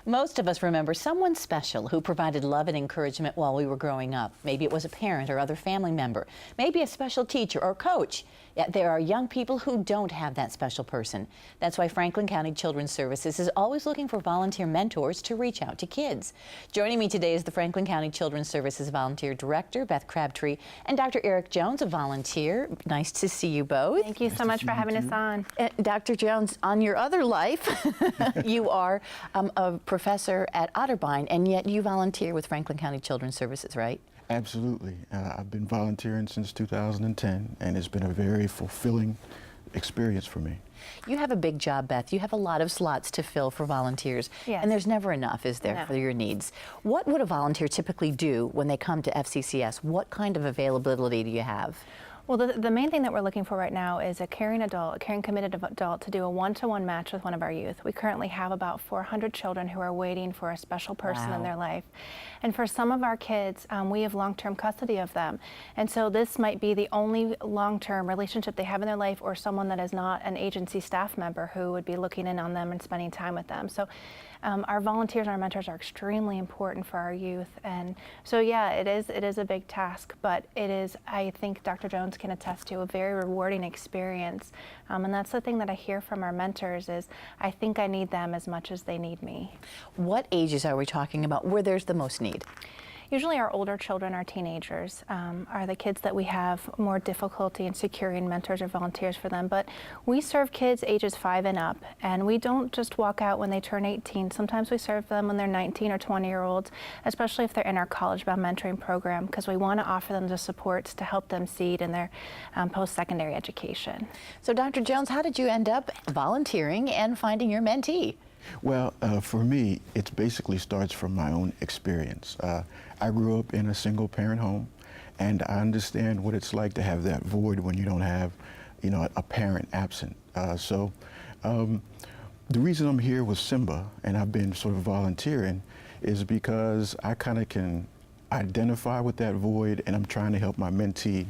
Most of us remember someone special who provided love and encouragement while we were growing up. Maybe it was a parent or other family member, maybe a special teacher or coach. Yet there are young people who don't have that special person. That's why Franklin County Children's Services is always looking for volunteer mentors to reach out to kids. Joining me today is the Franklin County Children's Services Volunteer Director, Beth Crabtree, and Dr. Eric Jones, a volunteer. Nice to see you both. Thank you so much for having us on. Dr. Jones, on your other life, you are a professor at Otterbein, and yet you volunteer with Franklin County Children's Services, right? Absolutely. I've been volunteering since 2010, and it's been a very fulfilling experience for me. You have a big job, Beth. You have a lot of slots to fill for volunteers, Yes. and there's never enough, is there, No. for your needs? What would a volunteer typically do when they come to FCCS? What kind of availability do you have? Well, the main thing that we're looking for right now is a caring adult, a caring committed adult to do a one-to-one match with one of our youth. We currently have about 400 children who are waiting for a special person Wow. in their life. And for some of our kids, we have long-term custody of them. And so this might be the only long-term relationship they have in their life, or someone that is not an agency staff member who would be looking in on them and spending time with them. So our volunteers and our mentors are extremely important for our youth. And so, yeah, it is a big task, but it is, I think Dr. Jones can attest to, a very rewarding experience. And that's the thing that I hear from our mentors is, I think I need them as much as they need me. What ages are we talking about where there's the most need? Usually our older children, our teenagers, are the kids that we have more difficulty in securing mentors or volunteers for them. But we serve kids ages 5 and up, and we don't just walk out when they turn 18. Sometimes we serve them when they're 19 or 20-year-olds, especially if they're in our college-bound mentoring program, because we want to offer them the supports to help them succeed in their post-secondary education. So, Dr. Jones, how did you end up volunteering and finding your mentee? Well, for me, it basically starts from my own experience. I grew up in a single-parent home, and I understand what it's like to have that void when you don't have, a parent absent. So the reason I'm here with Simba, and I've been sort of volunteering, is because I kind of can identify with that void, and I'm trying to help my mentee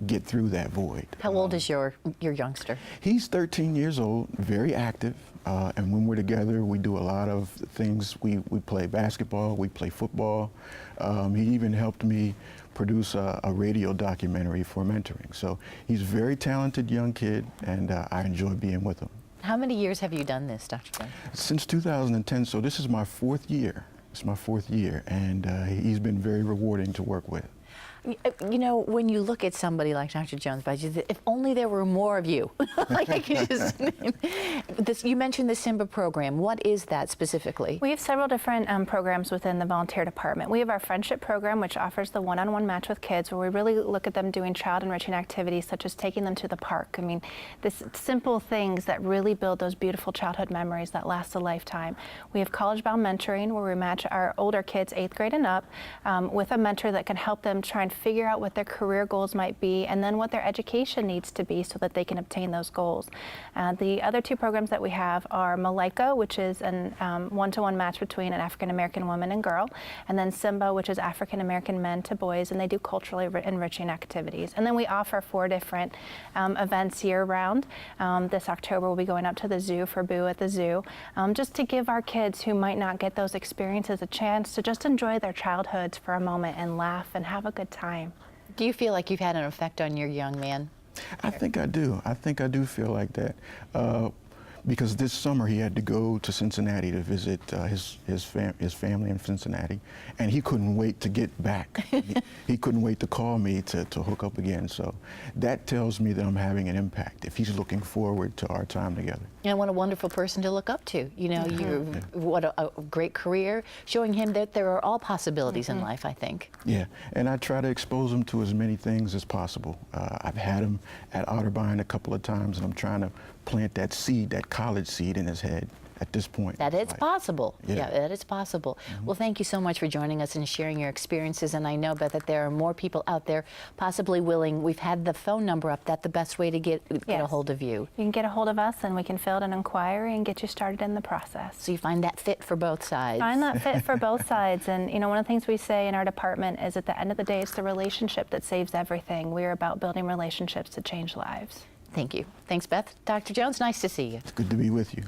get through that void. How old is your youngster? He's 13 years old, very active, and when we're together, we do a lot of things. We play basketball, we play football. He even helped me produce a radio documentary for mentoring. So he's a very talented young kid, and I enjoy being with him. How many years have you done this, Dr. Jones? Since 2010, so this is my 4th year. It's my 4th year, and he's been very rewarding to work with. You know, when you look at somebody like Dr. Jones, if only there were more of you. Like I could just, you mentioned the Simba program. What is that specifically? We have several different programs within the volunteer department. We have our friendship program, which offers the one-on-one match with kids, where we really look at them doing child enriching activities, such as taking them to the park. I mean, this simple things that really build those beautiful childhood memories that last a lifetime. We have college-bound mentoring, where we match our older kids, 8th grade and up, with a mentor that can help them try and figure out what their career goals might be, and then what their education needs to be so that they can obtain those goals. The other 2 programs that we have are Malaika, which is an one-to-one match between an African-American woman and girl, and then Simba, which is African-American men to boys, and they do culturally enriching activities. And then we offer 4 different events year-round. This October we'll be going up to the zoo for Boo at the Zoo, just to give our kids who might not get those experiences a chance to just enjoy their childhoods for a moment and laugh and have a good time. Do you feel like you've had an effect on your young man? I think I do. I think I do feel like that. Because this summer he had to go to Cincinnati to visit his family in Cincinnati, and he couldn't wait to get back. he couldn't wait to call me to hook up again. So that tells me that I'm having an impact if he's looking forward to our time together. And what a wonderful person to look up to. You know, what a great career, showing him that there are all possibilities in life, I think. Yeah, and I try to expose him to as many things as possible. I've had him at Otterbein a couple of times, and I'm trying to plant that seed, that college seed in his head at this point. That it's possible. Yeah. That it's possible. Well, thank you so much for joining us and sharing your experiences. And I know, Beth, that there are more people out there possibly willing. We've had the phone number up. That's the best way to get a hold of you. You can get a hold of us, and we can fill out an inquiry and get you started in the process. So you find that fit for both sides. Find that fit for both sides. And you know, one of the things we say in our department is, at the end of the day, it's the relationship that saves everything. We're about building relationships to change lives. Thank you. Thanks, Beth. Dr. Jones, nice to see you. It's good to be with you.